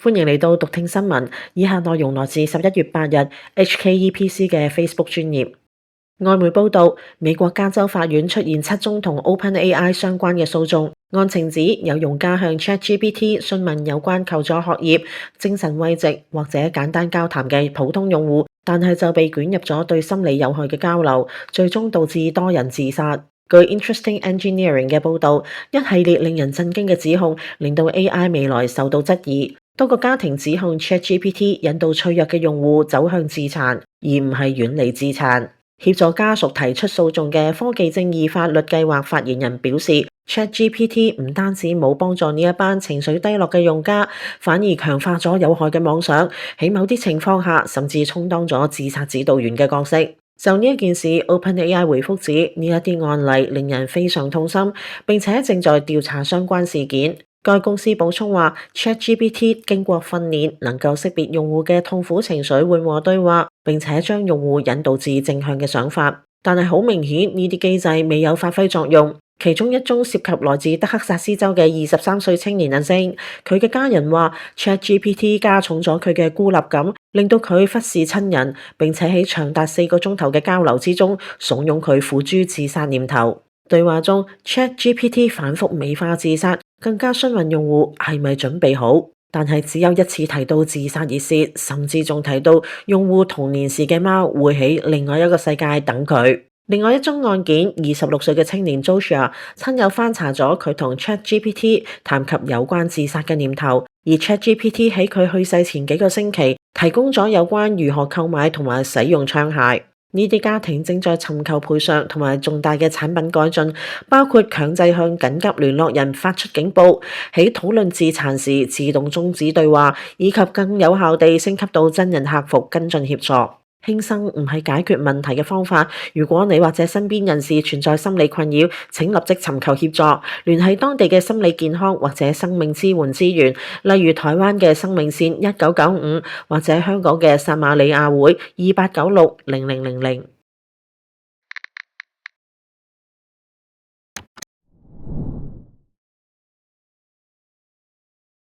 歡迎嚟到讀聽新聞，以下內容來自11月8日 HKEPC 嘅 Facebook 專頁。外媒報道，美國加州法院出現7宗同 OpenAI 相關嘅訴訟，案情指有用家向 ChatGPT 詢問有關求助學業、精神慰藉或者簡單交談嘅普通用戶，但係就被捲入咗對心理有害嘅交流，最終導致多人自殺。據 Interesting Engineering 嘅報道，一系列令人震驚嘅指控令到 AI 未來受到質疑。多個家庭指控 ChatGPT 引導脆弱嘅用戶走向自殘，而唔係遠離自殘。協助家屬提出訴訟嘅科技正義法律計劃發言人表示，ChatGPT 唔單止冇幫助呢一班情緒低落嘅用家，反而強化咗有害嘅妄想，喺某啲情況下甚至充當咗自殺指導員嘅角色。就呢一件事 ，OpenAI 回覆指呢一啲案例令人非常痛心，並且正在調查相關事件。該公司補充話 ，ChatGPT 經過訓練，能夠識別用戶嘅痛苦情緒，緩和對話，並且將用戶引導至正向嘅想法。但係好明顯，呢啲機制未有發揮作用。其中一宗涉及來自德克薩斯州嘅23歲青年男性，佢嘅家人話 ，ChatGPT 加重咗佢嘅孤立感，令到佢忽視親人，並且喺長達4個鐘頭嘅交流之中，慫恿佢付諸自殺念頭。對話中 ，ChatGPT 反覆美化自殺，更加詢問用戶係咪準備好，但係只有一次提到自殺一事，甚至仲提到用戶童年時嘅貓會喺另外一個世界等佢。另外一宗案件，26歲嘅青年 Joshua 親友翻查咗佢同 ChatGPT 談及有關自殺嘅念頭，而 ChatGPT 喺佢去世前幾個星期提供咗有關如何購買同埋使用槍械。呢啲家庭正在尋求賠償同埋重大嘅產品改進，包括強制向緊急聯絡人發出警報，喺討論自殘時自動終止對話，以及更有效地升級到真人客服跟進協助。輕生唔係解決問題嘅方法。如果你或者身邊人士存在心理困擾，請立即尋求協助，聯繫當地嘅心理健康或者生命支援資源，例如台灣嘅生命線1995或者香港嘅撒瑪利亞會28960000。